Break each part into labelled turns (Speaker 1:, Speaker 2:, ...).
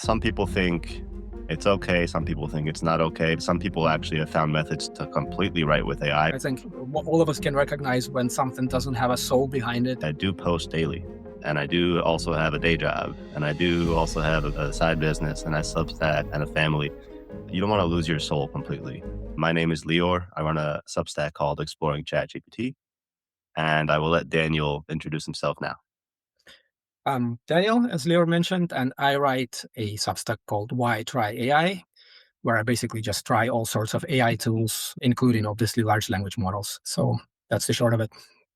Speaker 1: Some people think it's okay. Some people think it's not okay. Some people actually have found methods to completely write with AI.
Speaker 2: I think all of us can recognize when something doesn't have a soul behind it.
Speaker 1: I do post daily, and I do also have a day job, and I do also have a side business, and I Substack and a family. You don't want to lose your soul completely. My name is Leor. I run a Substack called Exploring ChatGPT, and I will let Daniel introduce himself now.
Speaker 2: Daniel, as Leor mentioned, and I write a Substack called Why Try AI, where I basically just try all sorts of AI tools, including obviously large language models. So that's the short of it.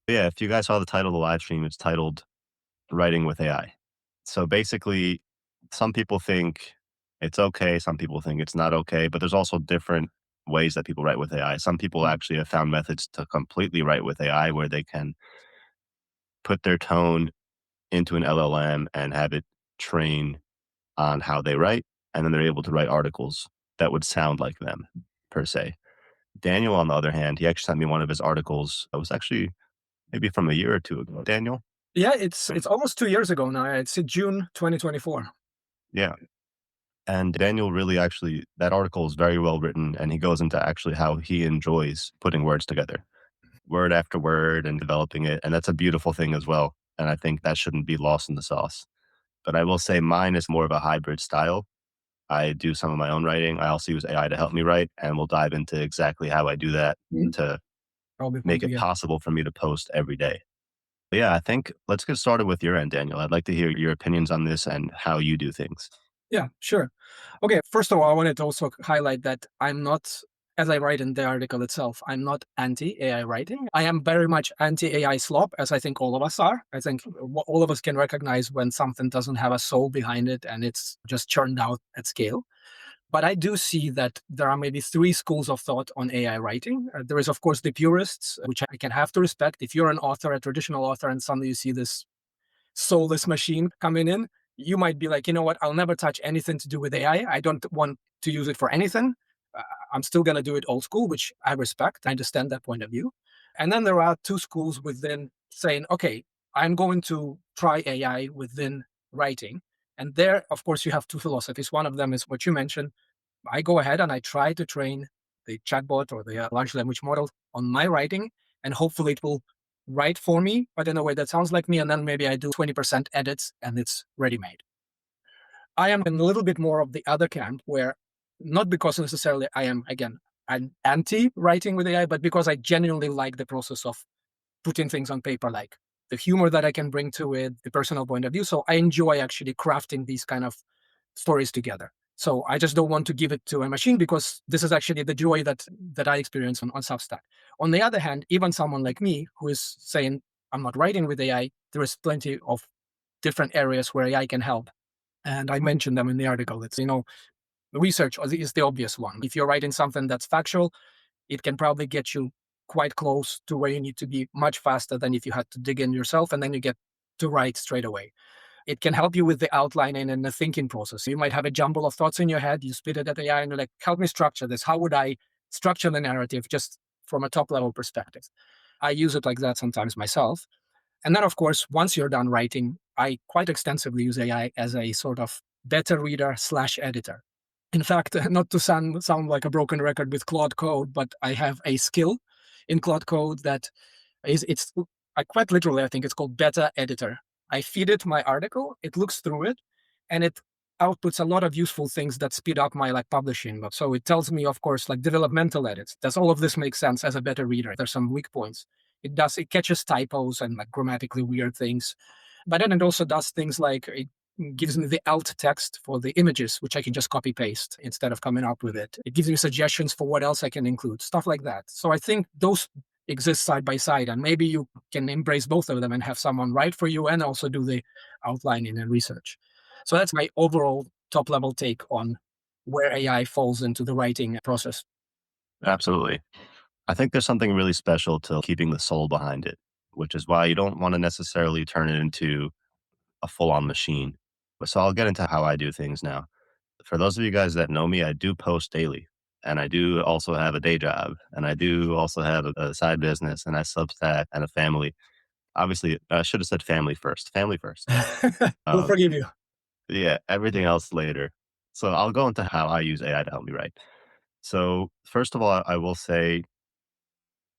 Speaker 1: Yeah, if you guys saw the title of the live stream, it's titled Writing with AI. So basically, some people think it's okay, some people think it's not okay, but there's also different ways that people write with AI. Some people actually have found methods to completely write with AI where they can put their tone into an LLM and have it train on how they write, and then they're able to write articles that would sound like them per se. Daniel, on the other hand, he actually sent me one of his articles. It was actually maybe from a year or two ago. Daniel?
Speaker 2: Yeah, it's almost 2 years ago now. It's June 2024.
Speaker 1: Yeah. And Daniel really actually, that article is very well written, and he goes into actually how he enjoys putting words together, word after word and developing it. And that's a beautiful thing as well. And I think that shouldn't be lost in the sauce. But I will say mine is more of a hybrid style. I do some of my own writing. I also use AI to help me write, and we'll dive into exactly how I do that
Speaker 2: Mhm.
Speaker 1: to
Speaker 2: Probably fun
Speaker 1: make
Speaker 2: to
Speaker 1: it
Speaker 2: hear.
Speaker 1: possible for me to post every day. But yeah, I think let's get started with your end, Daniel. I'd like to hear your opinions on this and how you do things.
Speaker 2: Yeah, sure. Okay, first of all, I wanted to also highlight that I'm not, as I write in the article itself, I'm not anti AI writing. I am very much anti AI slop, as I think all of us are. I think all of us can recognize when something doesn't have a soul behind it and it's just churned out at scale. But I do see that there are maybe three schools of thought on AI writing. There is, of course, the purists, which I can have to respect. If you're an author, a traditional author, and suddenly you see this soulless machine coming in, you might be like, you know what, I'll never touch anything to do with AI. I don't want to use it for anything. Uh, I'm still going to do it old school, which I respect. I understand that point of view. And then there are two schools within saying, okay, I'm going to try AI within writing. And there, of course, you have two philosophies. One of them is what you mentioned. I go ahead and I try to train the chatbot or the large language model on my writing, and hopefully it will write for me, but in a way that sounds like me. And then maybe I do 20% edits and it's ready made. I am in a little bit more of the other camp where, not because necessarily I am, again, an anti writing with AI, but because I genuinely like the process of putting things on paper, like the humor that I can bring to it, the personal point of view. So I enjoy actually crafting these kind of stories together. So I just don't want to give it to a machine because this is actually the joy that I experience on Substack. On the other hand, even someone like me who is saying I'm not writing with AI, there is plenty of different areas where AI can help. And I mentioned them in the article. It's, research is the obvious one. If you're writing something that's factual, it can probably get you quite close to where you need to be much faster than if you had to dig in yourself and then you get to write straight away. It can help you with the outlining and the thinking process. You might have a jumble of thoughts in your head. You spit it at AI and you're like, help me structure this. How would I structure the narrative just from a top level perspective? I use it like that sometimes myself. And then, of course, once you're done writing, I quite extensively use AI as a sort of beta reader slash editor. In fact, not to sound like a broken record with Claude Code, but I have a skill in Claude Code that it's I quite literally, I think it's called beta editor. I feed it my article, it looks through it, and it outputs a lot of useful things that speed up my like publishing. So it tells me, of course, like developmental edits. Does all of this make sense as a better reader? There's some weak points. It catches typos and like grammatically weird things. But then it also does things like it gives me the alt text for the images, which I can just copy paste instead of coming up with it. It gives me suggestions for what else I can include, stuff like that. So I think those exist side by side, and maybe you can embrace both of them and have someone write for you and also do the outlining and research. So that's my overall top level take on where AI falls into the writing process.
Speaker 1: Absolutely. I think there's something really special to keeping the soul behind it, which is why you don't want to necessarily turn it into a full on machine. So I'll get into how I do things now. For those of you guys that know me, I do post daily, and I do also have a day job, and I do also have a side business, and I Substack and a family. Obviously, I should have said family first. Family first.
Speaker 2: We'll
Speaker 1: Um,
Speaker 2: forgive you.
Speaker 1: yeah, everything else later. So I'll go into how I use AI to help me write. So first of all, I will say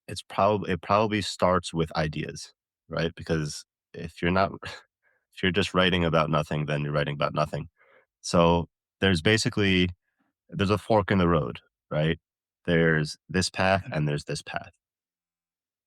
Speaker 1: it probably starts with ideas, right? Because if you're not if you're just writing about nothing, then you're writing about nothing. So there's basically there's a fork in the road, right? There's this path and there's this path.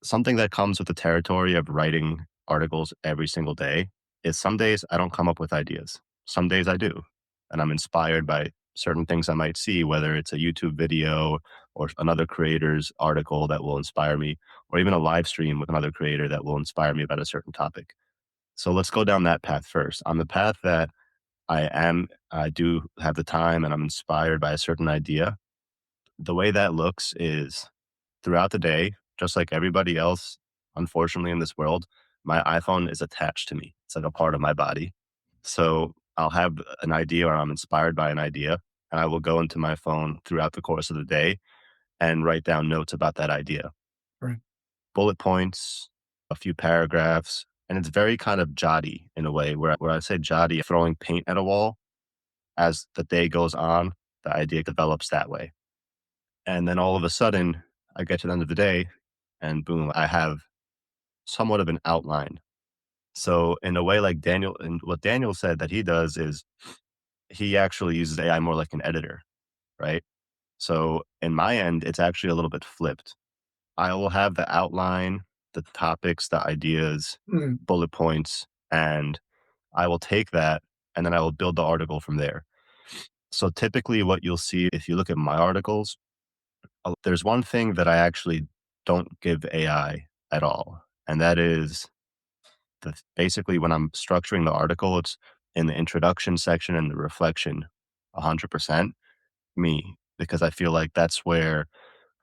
Speaker 1: Something that comes with the territory of writing articles every single day is some days I don't come up with ideas. Some days I do. And I'm inspired by certain things I might see, whether it's a YouTube video or another creator's article that will inspire me, or even a live stream with another creator that will inspire me about a certain topic. So let's go down that path first. On the path that I do have the time and I'm inspired by a certain idea. The way that looks is throughout the day, just like everybody else, unfortunately, in this world, my iPhone is attached to me. It's like a part of my body. So I'll have an idea or I'm inspired by an idea, and I will go into my phone throughout the course of the day and write down notes about that idea,
Speaker 2: Right.
Speaker 1: bullet points, a few paragraphs. And it's very kind of jotty in a way where I say jotty, throwing paint at a wall. As the day goes on, the idea develops that way. And then all of a sudden, I get to the end of the day and boom, I have somewhat of an outline. So in a way like Daniel and what Daniel said that he does is he actually uses AI more like an editor, right? So in my end, it's actually a little bit flipped. I will have the outline, the topics, the ideas,
Speaker 2: Mm.
Speaker 1: bullet points, and I will take that and then I will build the article from there. So typically what you'll see if you look at my articles, there's one thing that I actually don't give AI at all, and that is basically when I'm structuring the article, it's in the introduction section and the reflection 100% me, because I feel like that's where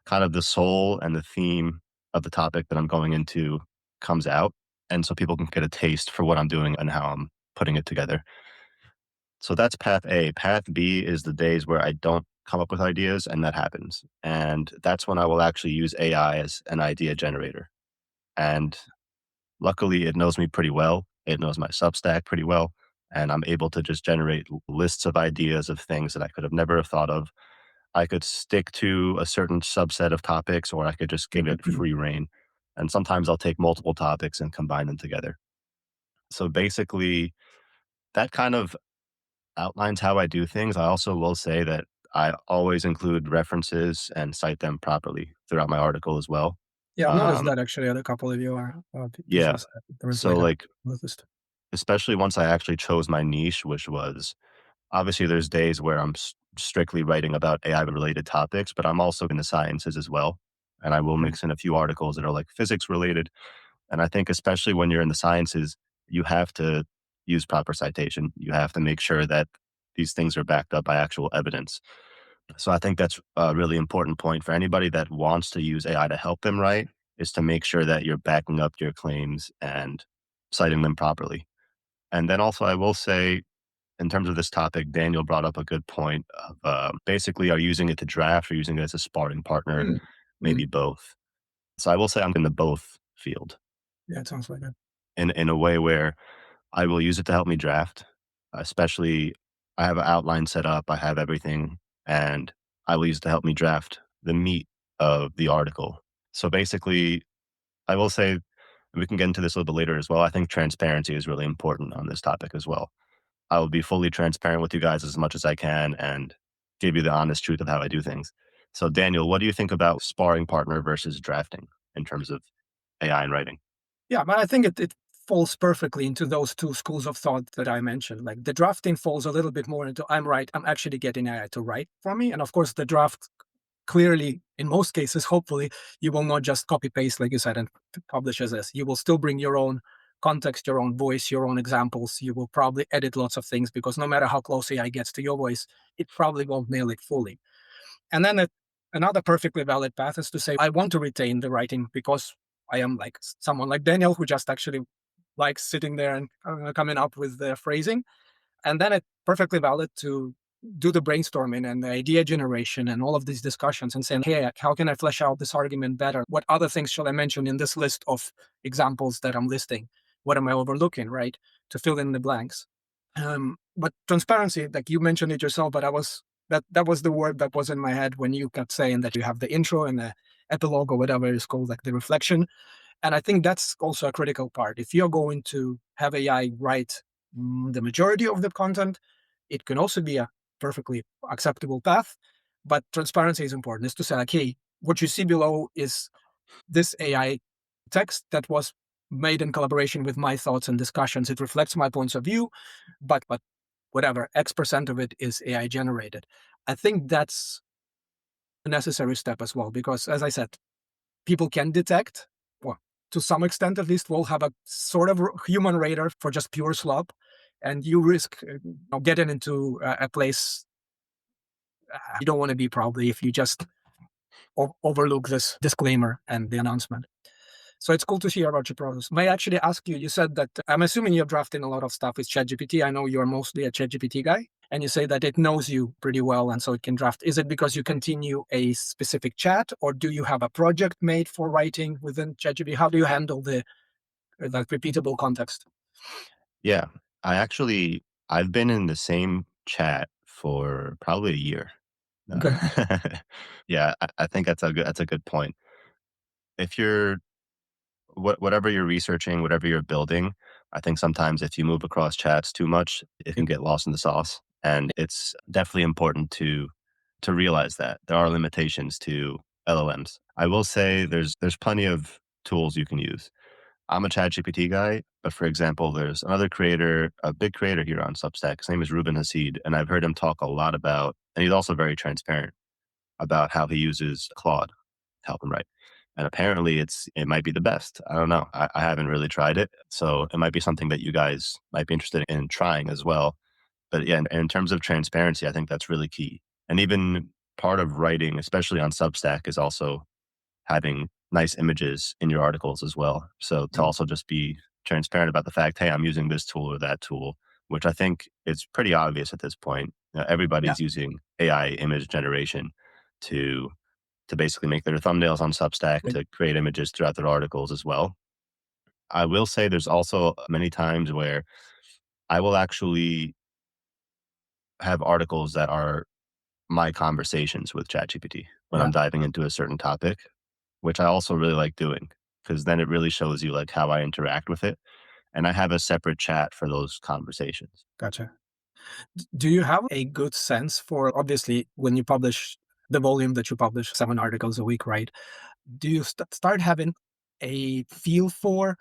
Speaker 1: kind of the soul and the theme of the topic that I'm going into comes out. And so people can get a taste for what I'm doing and how I'm putting it together. So that's path A. Path B is the days where I don't come up with ideas, and that happens. And that's when I will actually use AI as an idea generator. And luckily, it knows me pretty well. It knows my Substack pretty well. And I'm able to just generate lists of ideas of things that I could have never have thought of. I could stick to a certain subset of topics, or I could just give it free reign. And sometimes I'll take multiple topics and combine them together. So basically, that kind of outlines how I do things. I also will say that I always include references and cite them properly throughout my article as well.
Speaker 2: Yeah, I've noticed
Speaker 1: Um,
Speaker 2: that actually at a couple of your
Speaker 1: yeah.
Speaker 2: pieces. There is
Speaker 1: So,
Speaker 2: like a
Speaker 1: like,
Speaker 2: list.
Speaker 1: especially once I actually chose my niche, which was obviously there's days where I'm strictly writing about AI related topics, but I'm also in the sciences as well. And I will
Speaker 2: Right.
Speaker 1: mix in a few articles that are like physics related. And I think, especially when you're in the sciences, you have to use proper citation. You have to make sure that these things are backed up by actual evidence. So I think that's a really important point for anybody that wants to use AI to help them write is to make sure that you're backing up your claims and citing them properly. And then also, I will say, in terms of this topic, Daniel brought up a good point of basically, are you using it to draft or using it as a sparring partner?
Speaker 2: Mm.
Speaker 1: Maybe
Speaker 2: Mm.
Speaker 1: both. So I will say I'm in the both field
Speaker 2: Yeah, it sounds like that.
Speaker 1: in a way where I will use it to help me draft, especially I have an outline set up, I have everything, and I will use it to help me draft the meat of the article. So basically, I will say, and we can get into this a little bit later as well. I think transparency is really important on this topic as well. I will be fully transparent with you guys as much as I can and give you the honest truth of how I do things. So, Daniel, what do you think about sparring partner versus drafting in terms of AI and writing?
Speaker 2: Yeah, but I think it falls perfectly into those two schools of thought that I mentioned. Like the drafting falls a little bit more into I'm actually getting AI to write for me. And of course, the draft clearly, in most cases, hopefully, you will not just copy paste, like you said, and publish as is. You will still bring your own context, your own voice, your own examples. You will probably edit lots of things because no matter how close AI gets to your voice, it probably won't nail it fully. And then another perfectly valid path is to say, I want to retain the writing because I am like someone like Daniel who just actually likes sitting there and coming up with the phrasing. And then it's perfectly valid to do the brainstorming and the idea generation and all of these discussions and saying, hey, how can I flesh out this argument better? What other things shall I mention in this list of examples that I'm listing? What am I overlooking, right? To fill in the blanks. But transparency, like you mentioned it yourself, but I was that was the word that was in my head when you kept saying that you have the intro and the epilogue or whatever it's called, like the reflection. And I think that's also a critical part. If you're going to have AI write the majority of the content, it can also be a perfectly acceptable path. But transparency is important. Is to say, like, hey, what you see below is this AI text that was made in collaboration with my thoughts and discussions. It reflects my points of view, but whatever X% of it is AI generated. I think that's a necessary step as well, because as I said, people can detect, well, to some extent at least, we'll have a sort of human radar for just pure slop, and you risk getting into a place you don't want to be probably if you just overlook this disclaimer and the announcement. So it's cool to hear about your process. May I actually ask you, you said that I'm assuming you're drafting a lot of stuff with ChatGPT. I know you're mostly a ChatGPT guy, and you say that it knows you pretty well and so it can draft. Is it because you continue a specific chat, or do you have a project made for writing within ChatGPT? How do you handle the like repeatable context?
Speaker 1: Yeah, I've been in the same chat for probably a year.
Speaker 2: Okay.
Speaker 1: Yeah, I think that's a good point. If you're whatever you're researching, whatever you're building, I think sometimes if you move across chats too much, it can
Speaker 2: Yep.
Speaker 1: get lost in the sauce. And it's definitely important to realize that there are limitations to LLMs. I will say there's plenty of tools you can use. I'm a ChatGPT guy, but for example, there's another creator, a big creator here on Substack. His name is Ruben Hassid, and I've heard him talk a lot about, and he's also very transparent about how he uses Claude to help him write. And apparently, it might be the best. I don't know. I haven't really tried it, so it might be something that you guys might be interested in trying as well. But yeah, in terms of transparency, I think that's really key. And even part of writing, especially on Substack, is also having nice images in your articles as well. So to
Speaker 2: Mm.
Speaker 1: also just be transparent about the fact, hey, I'm using this tool or that tool, which I think is pretty obvious at this point.
Speaker 2: Yeah.
Speaker 1: Everybody's using AI image generation to to basically make their thumbnails on Substack,
Speaker 2: Right.
Speaker 1: to create images throughout their articles as well. I will say there's also many times where I will actually have articles that are my conversations with ChatGPT when I'm
Speaker 2: Yeah.
Speaker 1: diving into a certain topic, which I also really like doing because then it really shows you like how I interact with it. And I have a separate chat for those conversations.
Speaker 2: Gotcha. Do you have a good sense for, obviously, when you publish the volume that you publish 7 articles a week, right? Do you start having a feel for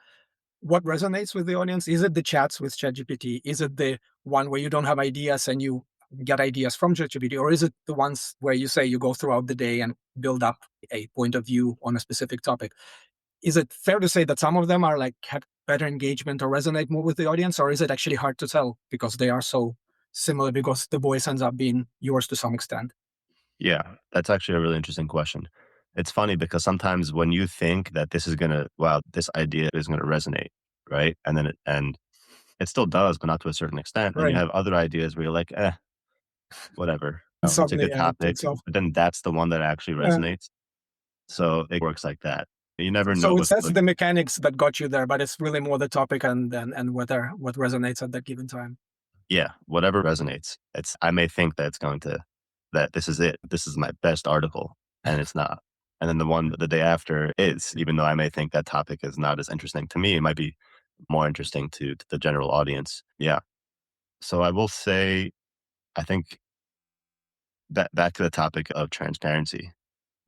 Speaker 2: what resonates with the audience? Is it the chats with ChatGPT? Is it the one where you don't have ideas and you get ideas from ChatGPT? Or is it the ones where you say you go throughout the day and build up a point of view on a specific topic? Is it fair to say that some of them are like have better engagement or resonate more with the audience? Or is it actually hard to tell because they are so similar because the voice ends up being yours to some extent?
Speaker 1: Yeah, that's actually a really interesting question. It's funny because sometimes when you think that this is gonna, wow, this idea is gonna resonate, right? And it still does, but not to a certain extent. And you
Speaker 2: Right.
Speaker 1: have other ideas where you're like, whatever. It's a
Speaker 2: Suddenly,
Speaker 1: good
Speaker 2: yeah, it
Speaker 1: topic,
Speaker 2: takes off.
Speaker 1: but then that's the one that actually
Speaker 2: Yeah.
Speaker 1: resonates. So it works like that. You never know
Speaker 2: So
Speaker 1: with
Speaker 2: it's less
Speaker 1: like,
Speaker 2: the mechanics that got you there, but it's really more the topic and whether what resonates at that given time.
Speaker 1: yeah, whatever resonates. It's I may think that it's going to that this is it. This is my best article, and it's not. And then the one the day after is, even though I may think that topic is not as interesting to me, it might be more interesting to the general audience. Yeah. So I will say, I think that back to the topic of transparency,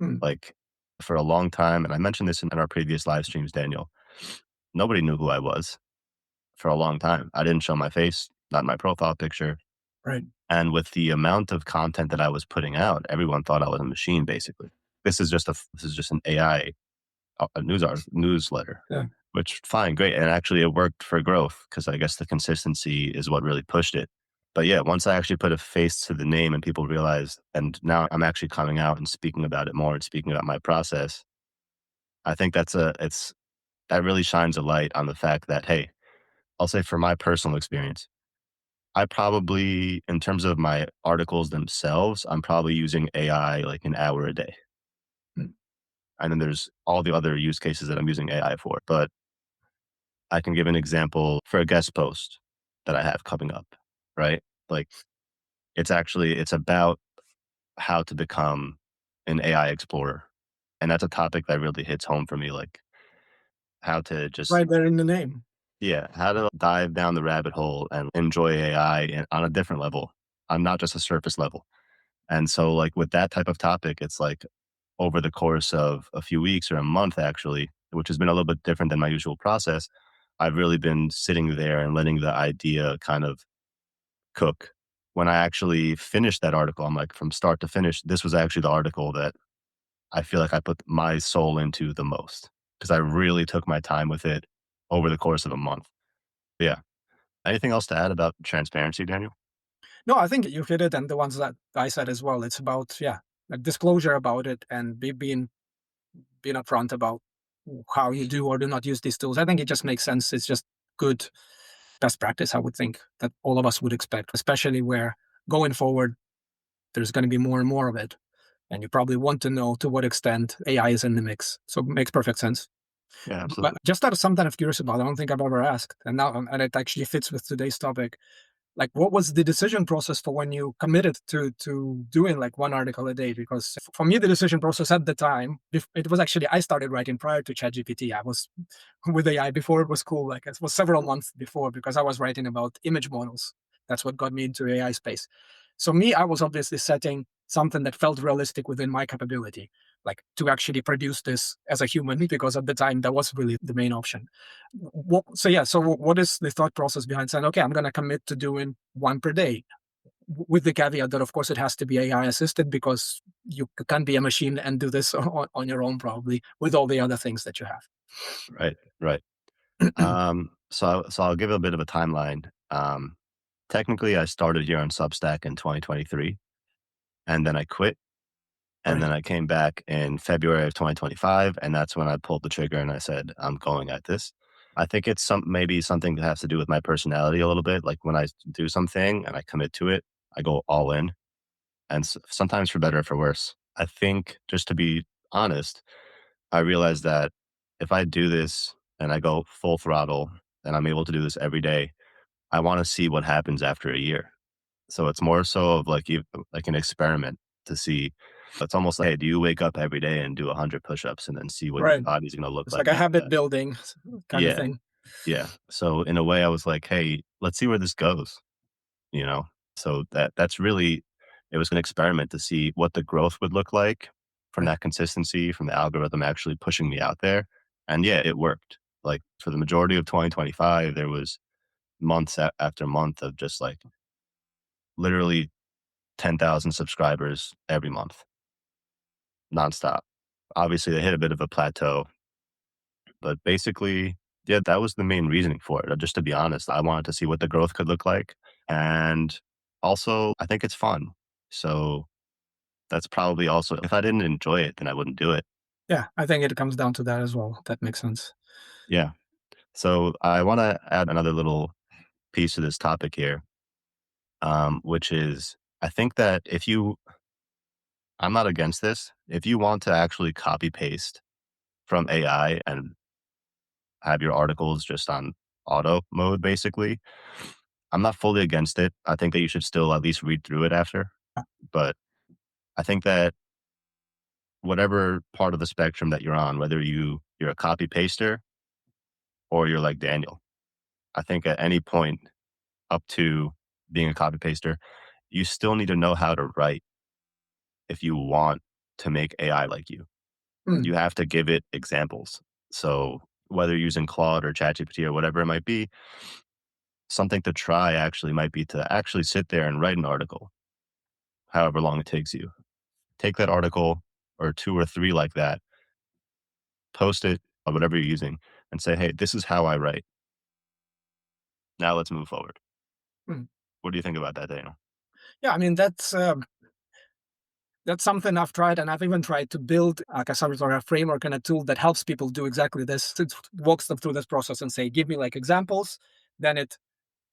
Speaker 2: Mm,
Speaker 1: like for a long time, and I mentioned this in our previous live streams, Daniel, nobody knew who I was for a long time. I didn't show my face, not my profile picture.
Speaker 2: right.
Speaker 1: And with the amount of content that I was putting out, everyone thought I was a machine, basically. This is just an AI newsletter,
Speaker 2: Yeah.
Speaker 1: which fine, great, and actually it worked for growth because I guess the consistency is what really pushed it. But yeah, once I actually put a face to the name and people realized, and now I'm actually coming out and speaking about it more and speaking about my process. I think that really shines a light on the fact that hey, I'll say for my personal experience, I probably, in terms of my articles themselves, I'm probably using AI like an hour a day.
Speaker 2: Mm,
Speaker 1: And then there's all the other use cases that I'm using AI for. But I can give an example for a guest post that I have coming up. right? Like it's about how to become an AI explorer. And that's a topic that really hits home for me, like how to just
Speaker 2: Right there in the name.
Speaker 1: yeah, how to dive down the rabbit hole and enjoy AI on a different level, on not just a surface level. And so like with that type of topic, it's like over the course of a few weeks or a month actually, which has been a little bit different than my usual process, I've really been sitting there and letting the idea kind of cook. When I actually finished that article, I'm like, from start to finish, this was actually the article that I feel like I put my soul into the most because I really took my time with it over the course of a month. Yeah. Anything else to add about transparency, Daniel?
Speaker 2: No, I think you hit it, and the ones that I said as well. It's about, yeah, like disclosure about it, and being upfront about how you do or do not use these tools. I think it just makes sense. It's just good best practice, I would think, that all of us would expect, especially where going forward there's going to be more and more of it, and you probably want to know to what extent AI is in the mix. So it makes perfect sense.
Speaker 1: Yeah,
Speaker 2: But
Speaker 1: absolutely.
Speaker 2: just out of something I'm curious about, I don't think I've ever asked, and now and it actually fits with today's topic. Like, what was the decision process for when you committed to doing like one article a day? Because for me, the decision process at the time, it was actually I started writing prior to ChatGPT. I was with AI before it was cool. Like it was several months before because I was writing about image models. That's what got me into AI space. So me, I was obviously setting something that felt realistic within my capability, like to actually produce this as a human, because at the time that was really the main option. So yeah, so what is the thought process behind saying, okay, I'm going to commit to doing one per day, with the caveat that of course it has to be AI assisted because you can't be a machine and do this on your own probably with all the other things that you have.
Speaker 1: Right, right. So I'll give a bit of a timeline. Technically, I started here on Substack in 2023, and then I quit, and
Speaker 2: Right.
Speaker 1: then I came back in February of 2025, and that's when I pulled the trigger and I said, "I'm going at this." I think it's maybe something that has to do with my personality a little bit. Like when I do something and I commit to it, I go all in, and sometimes for better or for worse. I think just to be honest, I realized that if I do this and I go full throttle and I'm able to do this every day, I want to see what happens after a year. So it's more so of like like an experiment to see. It's almost like, hey, do you wake up every day and do 100 push-ups and then see what your
Speaker 2: Right.
Speaker 1: body's going to look
Speaker 2: It's like
Speaker 1: like
Speaker 2: a
Speaker 1: after
Speaker 2: habit
Speaker 1: that?
Speaker 2: building kind of
Speaker 1: Yeah,
Speaker 2: thing.
Speaker 1: yeah. So in a way, I was like, hey, let's see where this goes. You know, so that's really it was an experiment to see what the growth would look like from
Speaker 2: Right.
Speaker 1: that consistency, from the algorithm actually pushing me out there. And yeah, it worked. Like for the majority of 2025, there was months after month of just like literally 10,000 subscribers every month, nonstop. Obviously, they hit a bit of a plateau, but basically, yeah, that was the main reasoning for it. Just to be honest, I wanted to see what the growth could look like. And also, I think it's fun. So that's probably also if I didn't enjoy it, then I wouldn't do it.
Speaker 2: Yeah, I think it comes down to that as well. That makes sense.
Speaker 1: Yeah. So I wanna add another little piece to this topic here, which is I think that if you I'm not against this. If you want to actually copy paste from AI and have your articles just on auto mode, basically, I'm not fully against it. I think that you should still at least read through it after. But I think that whatever part of the spectrum that you're on, whether you're a copy paster or you're like Daniel, I think at any point up to being a copy paster, you still need to know how to write if you want to make AI like you.
Speaker 2: Mm,
Speaker 1: You have to give it examples. So whether you're using Claude or ChatGPT or whatever it might be, something to try actually might be to actually sit there and write an article, however long it takes you. Take that article or two or three like that, post it on whatever you're using, and say, hey, this is how I write. Now let's move forward.
Speaker 2: mm.
Speaker 1: What do you think about that, Daniel?
Speaker 2: Yeah, I mean that's something I've tried, and I've even tried to build like a sort of a framework and a tool that helps people do exactly this. It walks them through this process and say, give me like examples. Then it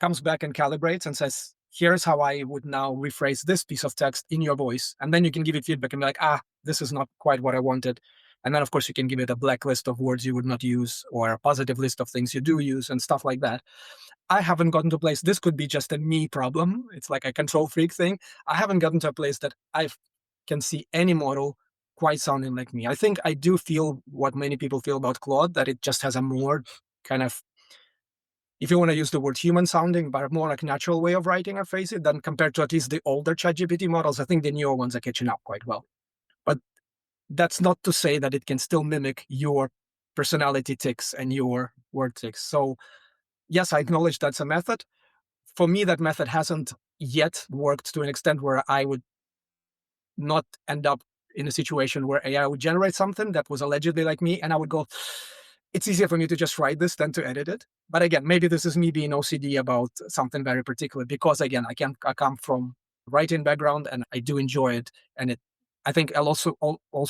Speaker 2: comes back and calibrates and says, here's how I would now rephrase this piece of text in your voice. And then you can give it feedback and be like, this is not quite what I wanted. And then, of course, you can give it a black list of words you would not use or a positive list of things you do use and stuff like that. I haven't gotten to a place, this could be just a me problem. It's like a control freak thing. I haven't gotten to a place that I can see any model quite sounding like me. I think I do feel what many people feel about Claude, that it just has a more kind of, if you want to use the word human sounding, but a more like natural way of writing or phrase it than compared to at least the older ChatGPT models. I think the newer ones are catching up quite well. But that's not to say that it can still mimic your personality ticks and your word ticks. So yes, I acknowledge that's a method. For me, that method hasn't yet worked to an extent where I would not end up in a situation where AI would generate something that was allegedly like me, and I would go, it's easier for me to just write this than to edit it. But again, maybe this is me being OCD about something very particular because again, I come from writing background and I do enjoy it. And I think also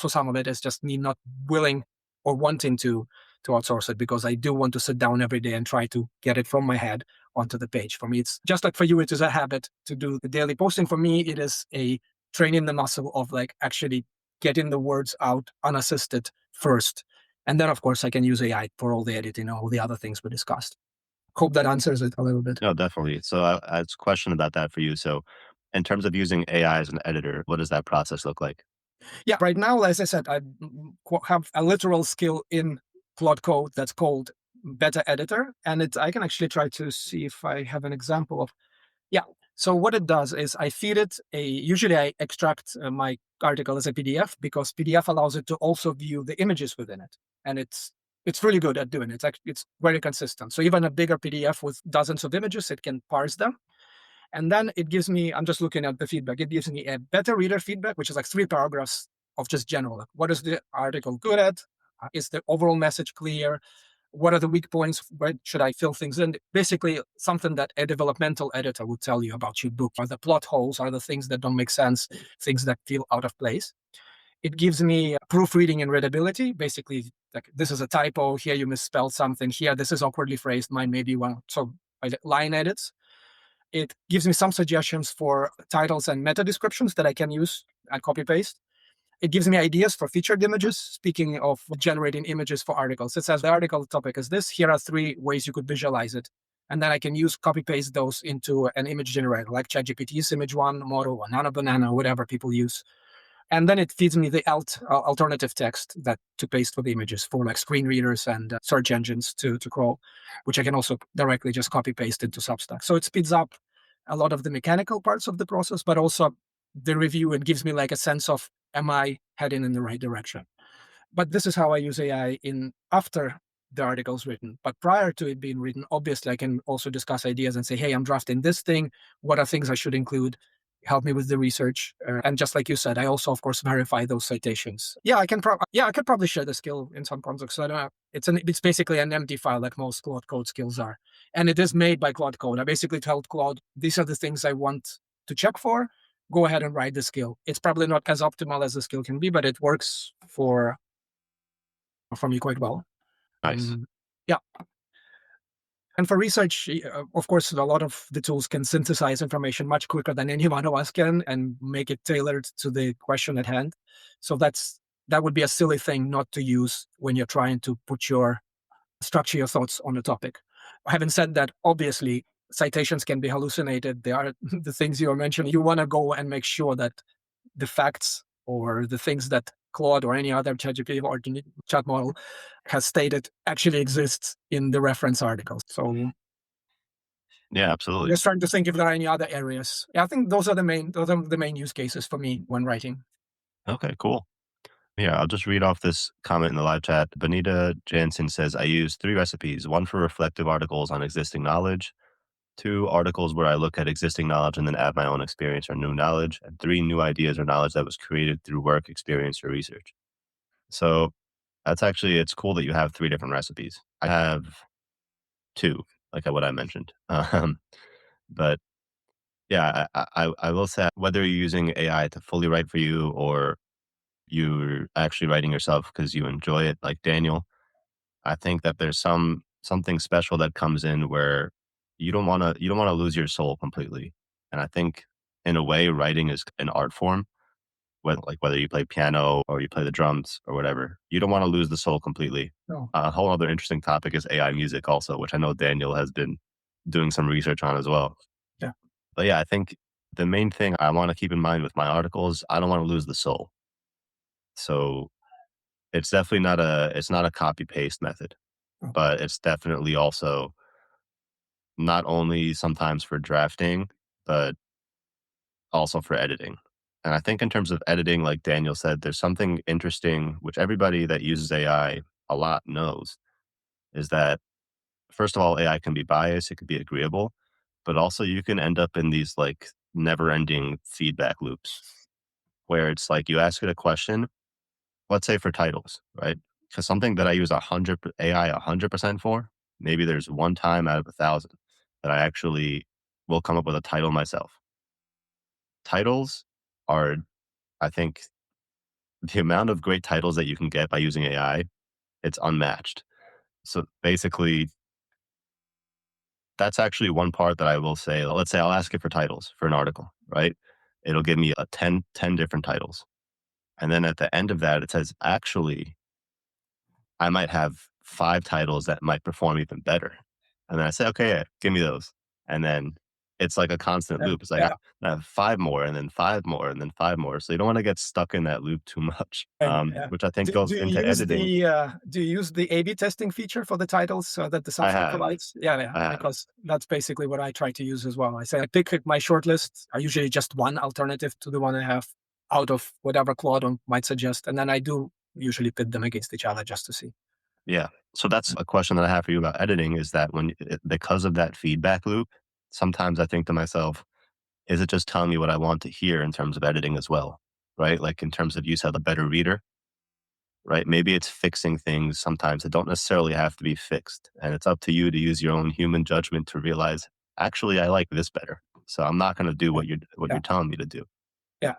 Speaker 2: some of it is just me not willing or wanting to outsource it because I do want to sit down every day and try to get it from my head onto the page. For me, it's just like for you, it is a habit to do the daily posting. For me, it is a training the muscle of like actually getting the words out unassisted first. And then, of course, I can use AI for all the editing, all the other things we discussed. Hope that answers it a little bit.
Speaker 1: No, definitely. So I have a question about that for you. So in terms of using AI as an editor, what does that process look like?
Speaker 2: Yeah, right now, as I said, I have a literal skill in Claude Code that's called Beta Editor. And I can actually try to see if I have an example of. Yeah. So what it does is I feed it usually I extract my article as a PDF because PDF allows it to also view the images within it. And it's really good at doing it. It's very consistent. So even a bigger PDF with dozens of images, it can parse them. And then it gives me, I'm just looking at the feedback. It gives me a better reader feedback, which is like 3 paragraphs of just general. Like, what is the article good at? Is the overall message clear? What are the weak points? Where should I fill things in? Basically, something that a developmental editor would tell you about your book. Are the plot holes? Are the things that don't make sense? Things that feel out of place? It gives me proofreading and readability. Basically, like this is a typo. Here you misspelled something. Here this is awkwardly phrased. Mine maybe one. So line edits. It gives me some suggestions for titles and meta descriptions that I can use and copy paste. It gives me ideas for featured images. Speaking of generating images for articles, it says the article topic is this. Here are 3 ways you could visualize it. And then I can use copy paste those into an image generator like ChatGPT's image one model or Nano Banana, whatever people use. And then it feeds me the alternative text that to paste for the images for like screen readers and search engines to crawl, which I can also directly just copy paste into Substack. So it speeds up a lot of the mechanical parts of the process, but also the review. It gives me like a sense of, am I heading in the right direction? But this is how I use AI in after the article's written. But prior to it being written, obviously I can also discuss ideas and say, hey, I'm drafting this thing. What are things I should include? Help me with the research. And just like you said, I also, of course, verify those citations. Yeah, I could probably share the skill in some context. So I don't know. It's basically an empty file like most Claude Code skills are. And it is made by Claude Code. I basically told Claude, these are the things I want to check for. Go ahead and write the skill. It's probably not as optimal as the skill can be, but it works for me quite well.
Speaker 1: Nice.
Speaker 2: Yeah. And for research, of course, a lot of the tools can synthesize information much quicker than any one of us can and make it tailored to the question at hand. So that would be a silly thing not to use when you're trying to structure your thoughts on a topic. Having said that, obviously, citations can be hallucinated. They are the things you are mentioning. You want to go and make sure that the facts or the things that Claude or any other ChatGPT or chat model has stated actually exists in the reference articles. So
Speaker 1: Yeah,
Speaker 2: I'm
Speaker 1: absolutely.
Speaker 2: just trying to think if there are any other areas. Yeah, I think those are the main use cases for me when writing.
Speaker 1: Okay, cool. Yeah, I'll just read off this comment in the live chat. Benita Jansen says, I use 3 recipes, one for reflective articles on existing knowledge, 2 articles where I look at existing knowledge and then add my own experience or new knowledge, and 3 new ideas or knowledge that was created through work, experience, or research. So that's actually, it's cool that you have 3 different recipes. I have 2, like what I mentioned. But yeah, I will say whether you're using AI to fully write for you or you're actually writing yourself because you enjoy it, like Daniel, I think that there's something special that comes in where you don't wanna lose your soul completely. And I think in a way, writing is an art form. whether you play piano or you play the drums or whatever. You don't want to lose the soul completely.
Speaker 2: No.
Speaker 1: A whole other interesting topic is AI music also, which I know Daniel has been doing some research on as well.
Speaker 2: Yeah.
Speaker 1: But yeah, I think the main thing I want to keep in mind with my articles, I don't want to lose the soul. So it's definitely not a copy paste method,
Speaker 2: No.
Speaker 1: but it's definitely also not only sometimes for drafting, but also for editing. And I think in terms of editing, like Daniel said, there's something interesting which everybody that uses AI a lot knows is that first of all, AI can be biased, it could be agreeable, but also you can end up in these like never ending feedback loops where it's like you ask it a question, let's say for titles, right? Because something that I use 100% for, maybe there's one time out of 1,000 that I actually will come up with a title myself. Titles are, I think, the amount of great titles that you can get by using AI, it's unmatched. So basically, that's actually one part that I will say. Let's say I'll ask it for titles for an article, right? It'll give me a ten different titles. And then at the end of that, it says, actually, I might have 5 titles that might perform even better. And then I say, okay, yeah, give me those. And then it's like a constant
Speaker 2: Yeah.
Speaker 1: loop. It's like
Speaker 2: Yeah.
Speaker 1: I have 5 more and then 5 more and then 5 more. So you don't want to get stuck in that loop too much,
Speaker 2: Yeah.
Speaker 1: which I think
Speaker 2: Do
Speaker 1: goes
Speaker 2: you
Speaker 1: into
Speaker 2: use
Speaker 1: editing.
Speaker 2: the A/B testing feature for the titles that the
Speaker 1: I
Speaker 2: software
Speaker 1: have,
Speaker 2: provides? Yeah, yeah,
Speaker 1: I have.
Speaker 2: because that's basically what I try to use as well. I say I pick my shortlist. I usually just one alternative to the one I have out of whatever Claude might suggest, and then I do usually pit them against each other just to see.
Speaker 1: Yeah. So that's a question that I have for you about editing is that because of that feedback loop, sometimes I think to myself, is it just telling me what I want to hear in terms of editing as well? Right? Like in terms of you said, a better reader, right? Maybe it's fixing things sometimes that don't necessarily have to be fixed. And it's up to you to use your own human judgment to realize, actually, I like this better. So I'm not going to do
Speaker 2: Yeah,
Speaker 1: what
Speaker 2: yeah,
Speaker 1: you're telling me to do.
Speaker 2: yeah.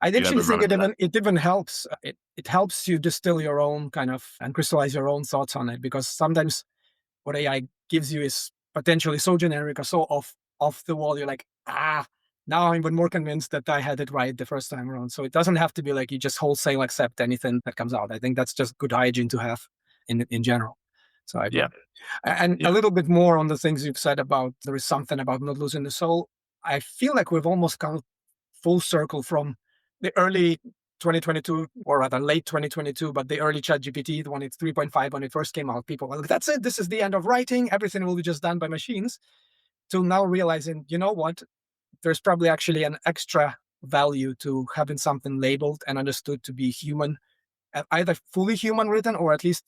Speaker 2: I
Speaker 1: Do you
Speaker 2: actually
Speaker 1: ever run
Speaker 2: think
Speaker 1: into that?
Speaker 2: it even helps. It helps you distill your own kind of and crystallize your own thoughts on it because sometimes what AI gives you is potentially so generic or so off the wall. You're like, now I'm even more convinced that I had it right the first time around. So it doesn't have to be like you just wholesale accept anything that comes out. I think that's just good hygiene to have in general. So I
Speaker 1: Yeah.
Speaker 2: agree. And a
Speaker 1: Yeah.
Speaker 2: little bit more on the things you've said about there is something about not losing the soul. I feel like we've almost come full circle from the early 2022, or rather late 2022, but the early ChatGPT, the one it's 3.5 when it first came out. People were like, that's it. This is the end of writing. Everything will be just done by machines. To now realizing, you know what? There's probably actually an extra value to having something labeled and understood to be human, either fully human written or at least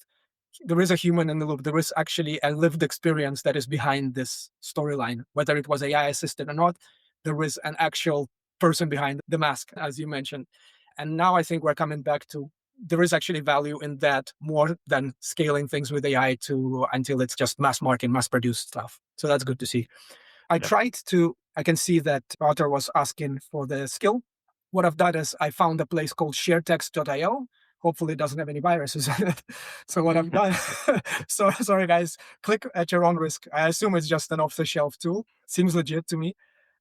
Speaker 2: there is a human in the loop. There is actually a lived experience that is behind this storyline, whether it was AI assisted or not. There is an actual person behind the mask, as you mentioned. And now I think we're coming back to there is actually value in that more than scaling things with AI to until it's just mass market, mass produced stuff. So that's good to see.
Speaker 1: Yeah.
Speaker 2: I can see that Arthur was asking for the skill. What I've done is I found a place called sharetext.io. Hopefully it doesn't have any viruses on it. So what I've done, so sorry guys, click at your own risk. I assume it's just an off-the-shelf tool. Seems legit to me.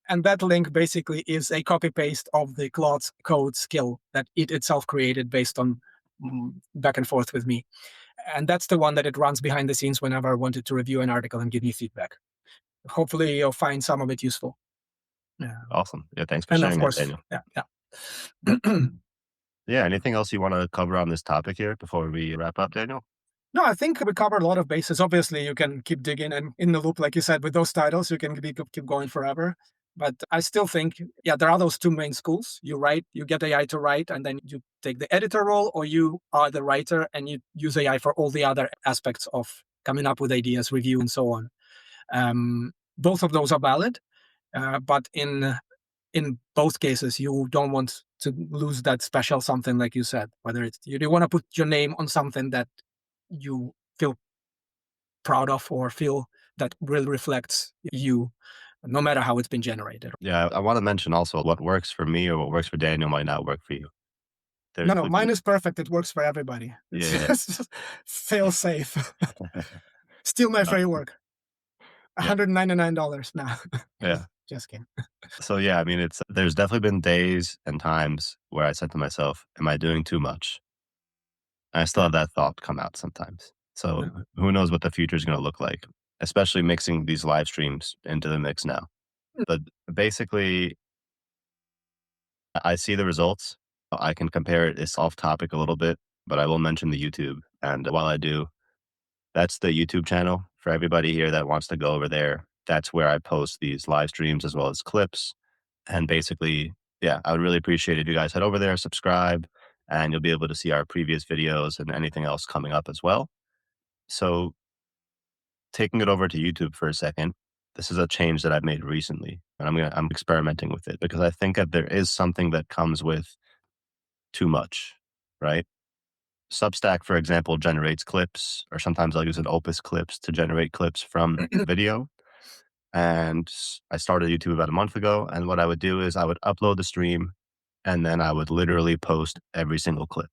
Speaker 2: And that link basically is a copy paste of the Claude code skill that it itself created based on back and forth with me. And that's the one that it runs behind the scenes whenever I wanted to review an article and give me feedback. Hopefully you'll find some of it useful. Yeah.
Speaker 1: Awesome. Yeah. Thanks for
Speaker 2: And of
Speaker 1: sharing that,
Speaker 2: course,
Speaker 1: Daniel.
Speaker 2: yeah, yeah.
Speaker 1: Yeah. Anything else you want to cover on this topic here before we wrap up, Daniel?
Speaker 2: No, I think we covered a lot of bases. Obviously, you can keep digging and in the loop, like you said, with those titles, you can keep going forever. But I still think, yeah, there are those two main schools. You write, you get AI to write, and then you take the editor role, or you are the writer and you use AI for all the other aspects of coming up with ideas, review, and so on. Both of those are valid, but in both cases, you don't want to lose that special something, like you said. Whether it's you do want to put your name on something that you feel proud of or feel that really reflects you, no matter how it's been generated.
Speaker 1: Yeah. I want to mention also what works for me or what works for Daniel might not work for you.
Speaker 2: No,
Speaker 1: There's
Speaker 2: no,
Speaker 1: the,
Speaker 2: mine is perfect. It works for everybody. It's
Speaker 1: yeah.
Speaker 2: just fail safe. Steal my
Speaker 1: No,
Speaker 2: free work.
Speaker 1: yeah.
Speaker 2: $199 now.
Speaker 1: Yeah.
Speaker 2: Just kidding.
Speaker 1: So yeah, I mean, it's there's definitely been days and times where I said to myself, "Am I doing too much?" And I still
Speaker 2: Yeah.
Speaker 1: have that thought come out sometimes. So
Speaker 2: No.
Speaker 1: who knows what the future is going to look like, especially mixing these live streams into the mix now. But basically, I see the results. I can compare it. It's off topic a little bit, but I will mention the YouTube. And while I do, that's the YouTube channel for everybody here that wants to go over there. That's where I post these live streams as well as clips. And basically, yeah, I would really appreciate it if you guys head over there, subscribe, and you'll be able to see our previous videos and anything else coming up as well. So, taking it over to YouTube for a second, this is a change that I've made recently, and I'm experimenting with it because I think that there is something that comes with too much, right? Substack, for example, generates clips, or sometimes I'll use an Opus Clips to generate clips from video. And I started YouTube about a month ago. And what I would do is I would upload the stream and then I would literally post every single clip.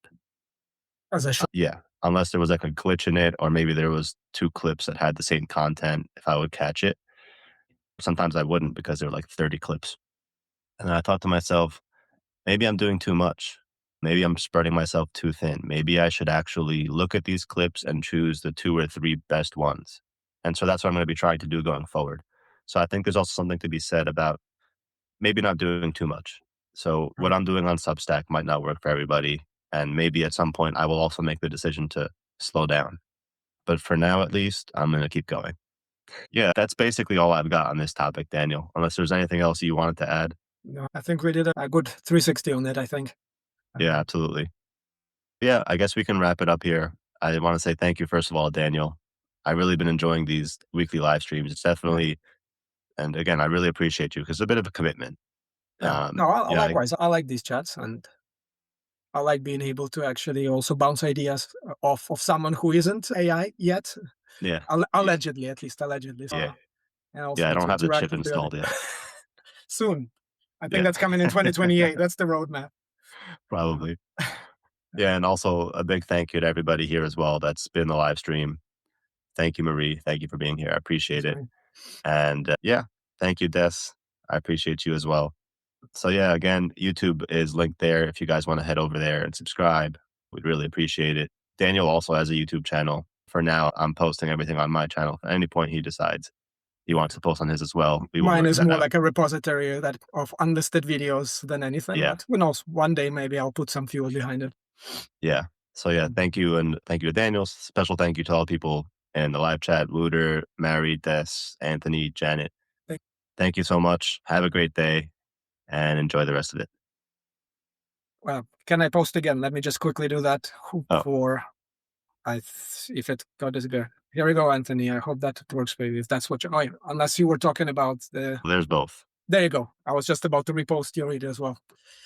Speaker 2: As I should.
Speaker 1: Yeah. Unless there was like a glitch in it, or maybe there was two clips that had the same content, if I would catch it. Sometimes I wouldn't because there were like 30 clips. And then I thought to myself, maybe I'm doing too much. Maybe I'm spreading myself too thin. Maybe I should actually look at these clips and choose the two or three best ones. And so that's what I'm going to be trying to do going forward. So I think there's also something to be said about maybe not doing too much. So what
Speaker 2: Right.
Speaker 1: I'm doing on Substack might not work for everybody. And maybe at some point I will also make the decision to slow down. But for now, at least, I'm going to keep going. Yeah, that's basically all I've got on this topic, Daniel, unless there's anything else you wanted to add.
Speaker 2: No, I think we did a good 360 on it, I think.
Speaker 1: Yeah,
Speaker 2: Um,
Speaker 1: absolutely. Yeah, I guess we can wrap it up here. I want to say thank you, first of all, Daniel. I've really been enjoying these weekly live streams. It's
Speaker 2: yeah.
Speaker 1: definitely, and again, I really appreciate you because it's a bit of a commitment.
Speaker 2: Yeah. No, I
Speaker 1: Yeah,
Speaker 2: likewise. I like these chats, and I like being able to actually also bounce ideas off of someone who isn't AI yet,
Speaker 1: yeah,
Speaker 2: allegedly, at least allegedly.
Speaker 1: yeah,
Speaker 2: So, and also
Speaker 1: yeah. I
Speaker 2: get
Speaker 1: don't
Speaker 2: to
Speaker 1: have the
Speaker 2: interact
Speaker 1: chip
Speaker 2: with the other
Speaker 1: installed yet.
Speaker 2: soon. I think
Speaker 1: Yeah,
Speaker 2: that's coming in 2028. That's the roadmap. Uh,
Speaker 1: probably. Yeah, and also a big thank you to everybody here as well that's been the live stream. Thank you, Marie. Thank you for being here. I appreciate
Speaker 2: that's
Speaker 1: it.
Speaker 2: fine.
Speaker 1: And yeah, thank you, Des. I appreciate you as well. So yeah, again, YouTube is linked there if you guys want to head over there and subscribe. We'd really appreciate it. Daniel also has a YouTube channel. For now, I'm posting everything on my channel. At any point he decides he wants to post on his as well, we will
Speaker 2: Mine
Speaker 1: work
Speaker 2: is
Speaker 1: that
Speaker 2: more
Speaker 1: out.
Speaker 2: like a repository that of unlisted videos than anything,
Speaker 1: Yeah,
Speaker 2: but who knows? One day maybe I'll put some fuel behind it.
Speaker 1: yeah. So yeah,
Speaker 2: Mhm.
Speaker 1: thank you, and thank you to Daniel. Special thank you to all the people in the live chat: Wooter, Mary, Des, Anthony, Janet.
Speaker 2: Thank-
Speaker 1: Thank you so much. Have a great day and enjoy the rest of it.
Speaker 2: Well, can I post again? Let me just quickly do that
Speaker 1: Oh,
Speaker 2: for if it got disappear. Here we go, Anthony. I hope that it works for you. If that's what you, oh, unless you were talking about the,
Speaker 1: there's both.
Speaker 2: there you go. I was just about to repost your read as well.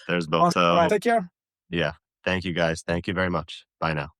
Speaker 1: There's both.
Speaker 2: Awesome. All right.
Speaker 1: So
Speaker 2: Take care.
Speaker 1: yeah, thank you guys. Thank you very much. Bye now.